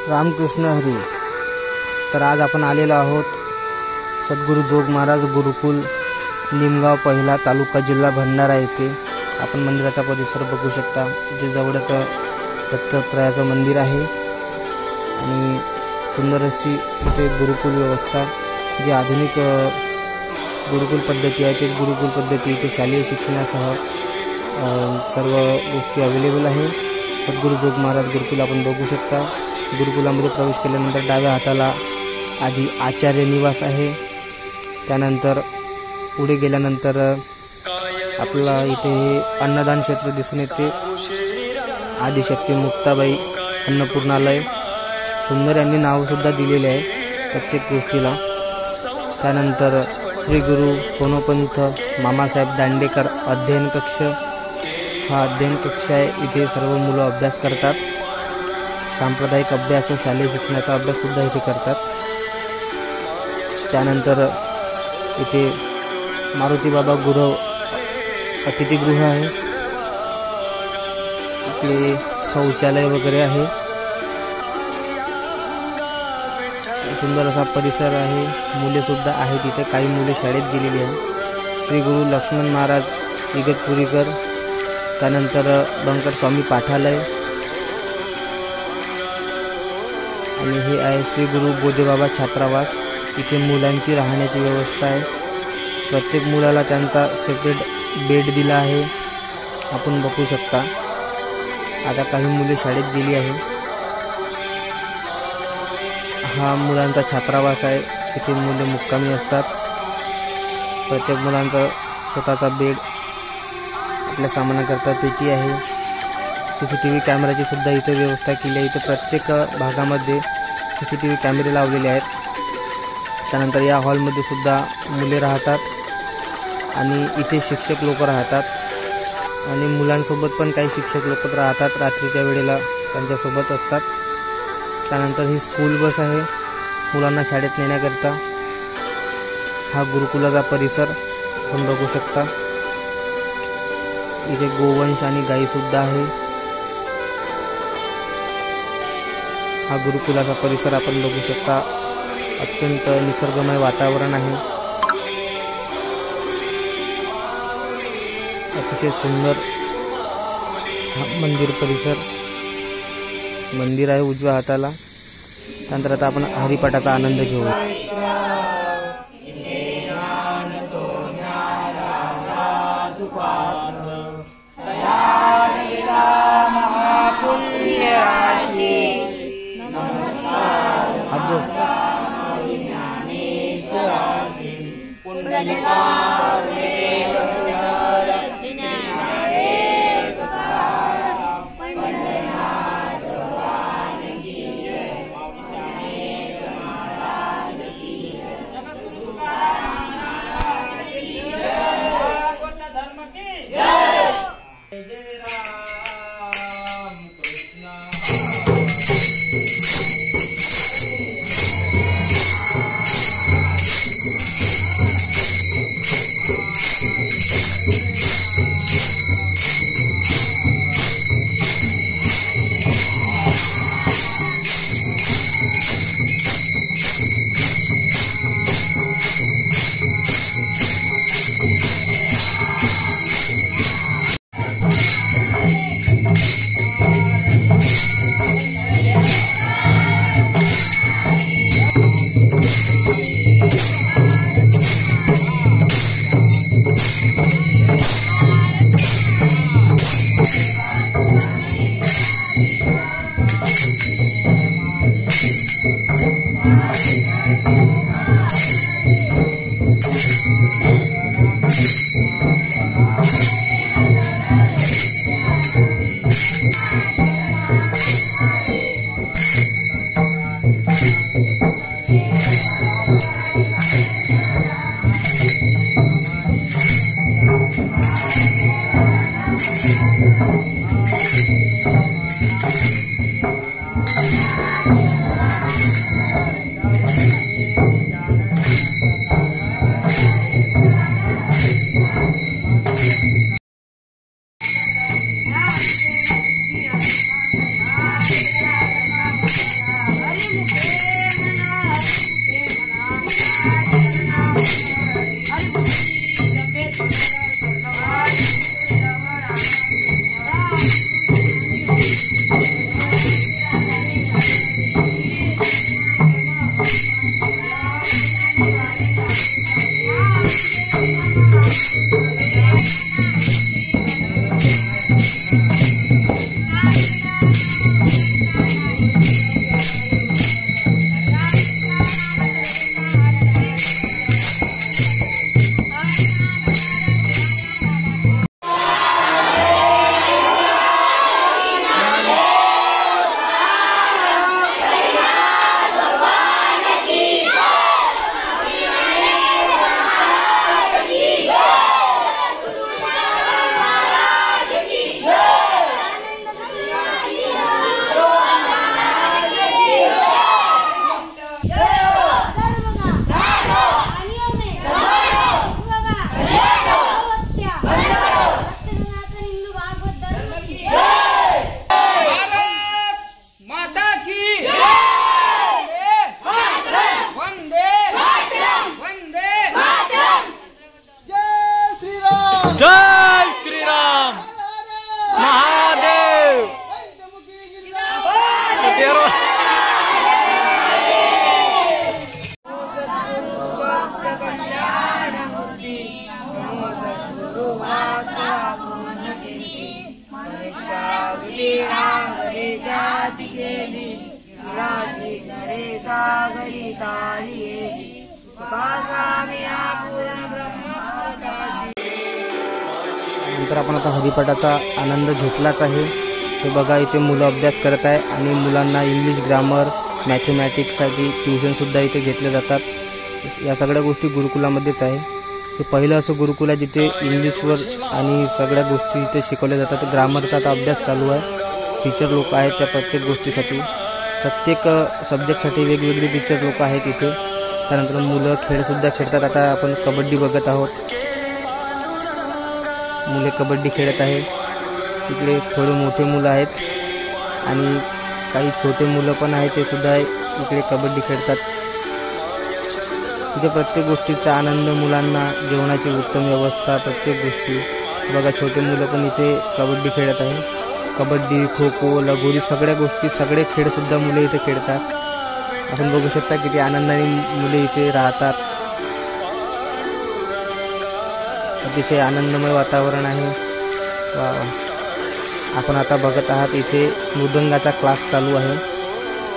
रामकृष्ण हरी। तर आज आपण आलेलो आहोत सद्गुरू जोग महाराज गुरुकुल निमगाव पहिला तालुका जिल्हा भंडारा येथे। आपण मंदिराचा परिसर बघू शकता, जे जवळच दत्तात्रयाचं मंदिर आहे आणि सुंदर अशी इथे गुरुकुल व्यवस्था, जी आधुनिक गुरुकुल पद्धती आहे तेच गुरुकुल पद्धती इथे शालेय शिक्षणासह सर्व गोष्टी अवेलेबल आहे। सद्गुरू जोग महाराज गुरुकुल आपण बघू शकता। गुरुकुलामध्ये प्रवेश केल्यानंतर डाव्या हाताला आधी आचार्य निवास आहे, त्यानंतर पुढे गेल्यानंतर आपला इथे अन्नदान क्षेत्र दिसून येते। आदिशक्ती मुक्ताबाई अन्नपूर्णालय, सुंदर यांनी नावसुद्धा दिलेले आहे प्रत्येक गोष्टीला। त्यानंतर श्री गुरु सोनोपंत मामासाहेब दांडेकर अध्ययन कक्ष, हा अध्ययन कक्ष आहे। इथे सर्व मुलं अभ्यास करतात, सांप्रदायिक अभ्यास व शालेय शिक्षणाचा अभ्यास सुद्धा इथे करतात। त्यानंतर इथे मारुती बाबा गुरव अतिथीगृह आहे, इथे शौचालय वगैरे आहे। सुंदर असा परिसर आहे, मुले सुद्धा आहेत इथे, काही मुले शाळेत गेलेली आहेत। श्री गुरु लक्ष्मण महाराज इगतपुरीकर, त्यानंतर बंकर स्वामी पाठालय आणि हे आहे श्री गुरु बोधेबाबा छात्रावास। इथे मुलांची राहण्याची व्यवस्था आहे, प्रत्येक मुलाला त्यांचा सेपरेट बेड दिला आहे, आपण बघू शकता। आता काही मुले शाळेत गेली आहे। हा मुलांचा छात्रावास आहे, इथे मुले मुक्कामी असतात। प्रत्येक मुलांचा स्वतःचा बेड, आपल्या सामानाकरता पेटी आहे। CCTV कॅमेऱ्याची सुद्धा इथे व्यवस्था केली आहे। इथे प्रत्येक भागामध्ये CCTV कॅमेरे लावलेले आहेत। त्यानंतर या हॉलमध्ये सुद्धा मुले राहतात आणि इथे शिक्षक लोक राहतात आणि मुलांसोबत पण काही शिक्षक लोक राहतात, रात्रीच्या वेळेला त्यांच्यासोबत असतात। त्यानंतर ही स्कूल बस आहे मुलांना शाळेत नेण्याकरता। हा गुरुकुलाचा परिसर आपण बघू शकता, इथे गोवंश आणि गाई सुद्धा आहे। हा गुरुकुलाचा परिसर आपण बघू शकता, अत्यंत निसर्गमय वातावरण आहे, अतिशय सुंदर हा मंदिर परिसर। मंदिर आहे उजव्या हाताला। त्यानंतर आता आपण हरिपाठाचा आनंद घेऊ। नंतर आपण आता हरिपाठाचा आनंद घेतलाच आहे। हे बघा इथे मुलं अभ्यास करत आहे आणि मुलांना इंग्लिश ग्रामर मॅथमॅटिक्ससाठी ट्युशनसुद्धा इथे घेतले जातात। या सगळ्या गोष्टी गुरुकुलामध्येच आहे। हे पहिलं असं गुरुकुल आहे जिथे इंग्लिशवर आणि सगळ्या गोष्टी इथे शिकवल्या जातात। ग्रामरचा आता अभ्यास चालू आहे। टीचर लोक आहेत त्या प्रत्येक गोष्टीसाठी, प्रत्येक सब्जेक्टसाठी वेगवेगळे टीचर लोक आहेत इथे। त्यानंतर मुलं खेळसुद्धा खेळतात। आता आपण कबड्डी बघत आहोत, मुले कबड्डी खेळत आहे। इकडे थोडे मोठे मुलं आहेत आणि काही छोटे मुलं पण आहेत, ते सुद्धा इकडे कबड्डी खेळतात। इथे प्रत्येक गोष्टीचा आनंद, मुलांना जेवणाची उत्तम व्यवस्था, प्रत्येक गोष्टी बघा। छोटे मुलं पण इथे कबड्डी खेळत आहे। कबड्डी, खो खो, लगोरी सगळ्या गोष्टी, सगळे खेळसुद्धा मुले इथे खेळतात। आपण बघू शकता किती आनंदाने मुले इथे राहतात। अतिशय आनंदमय वातावरण आहे। आपण आता बघत आहात इथे मृदंगाचा क्लास चालू आहे।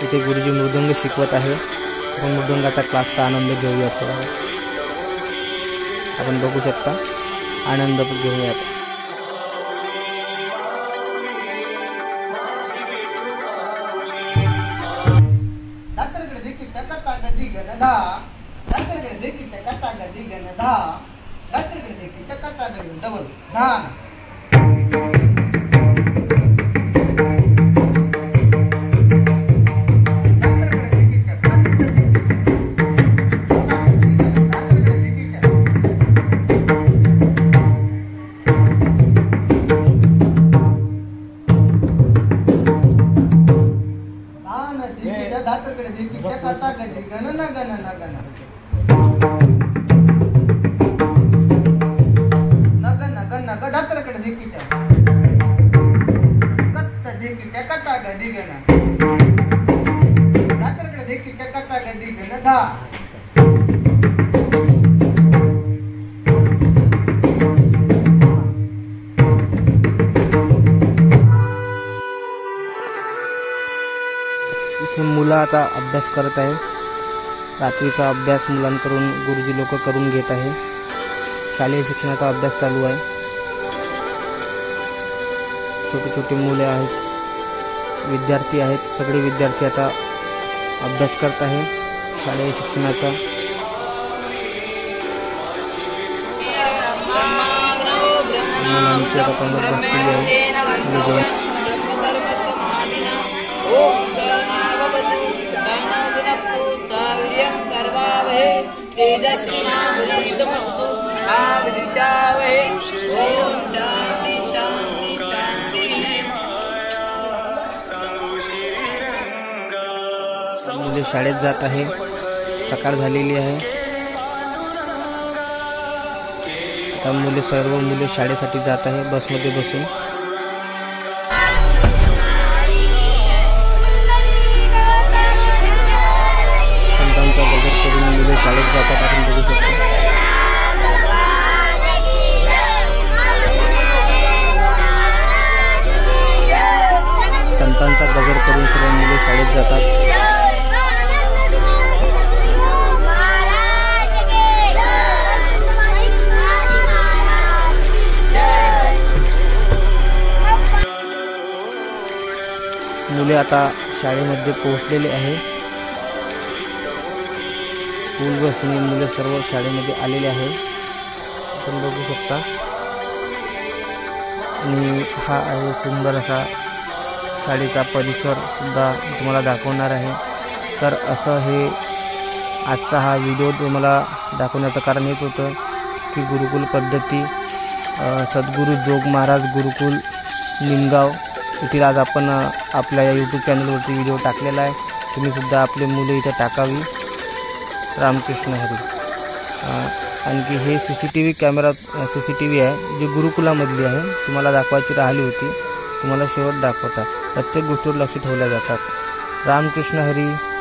इथे गुरुजी मृदंग शिकवत आहे। आपण मृदंगाचा क्लासचा आनंद घेऊया थोडा। आपण बघू शकता, आनंद घेऊयात। इथे मुलं आता अभ्यास करत आहे। रात्रीचा अभ्यास मुलांकडून गुरुजी लोक करून घेत आहे। शालेय शिक्षणाचा अभ्यास चालू आहे। छोटे छोटे मुले आहेत, विद्यार्थी आहेत, सगळे विद्यार्थी आता अभ्यास करत आहे शालेय शिक्षणाचा। मुलांची आता पंगत बसलेली आहे। मुले शाळेत जात आहे, सकाळ झालेली आहे। आता सर्व मुले शाळेसाठी जात आहे बसमध्ये बसून। संतांचा गजर करून मुले शाळेत जातात, आपण बघू शकतो। संतांचा गजर करून सर्व मुले शाळेत जातात। मुले आता शाळेमध्ये पोहोचलेले आहे। स्कूल बसने मुले सर्व शाळेमध्ये आलेले आहे, आपण बघू शकता। आणि हा आहे सुंदर असा शाळेचा परिसर सुद्धा तुम्हाला दाखवणार आहे। तर असं हे आजचा हा व्हिडिओ तुम्हाला दाखवण्याचं कारण हेच होतं की गुरुकुल पद्धती सद्गुरू जोग महाराज गुरुकुल निमगाव इथे आज आपण आपल्या या यूट्यूब चॅनलवरती व्हिडिओ टाकलेला आहे। तुम्ही सुद्धा आपले मुले इथे टाकावी। रामकृष्ण हरी। आणखी हे CCTV कॅमेरा CCTV आहे जी गुरुकुलामधली आहे, तुम्हाला दाखवायची राहिली होती, तुम्हाला शेवट दाखवतात। प्रत्येक गोष्टीवर लक्ष ठेवल्या जातात। रामकृष्ण हरी.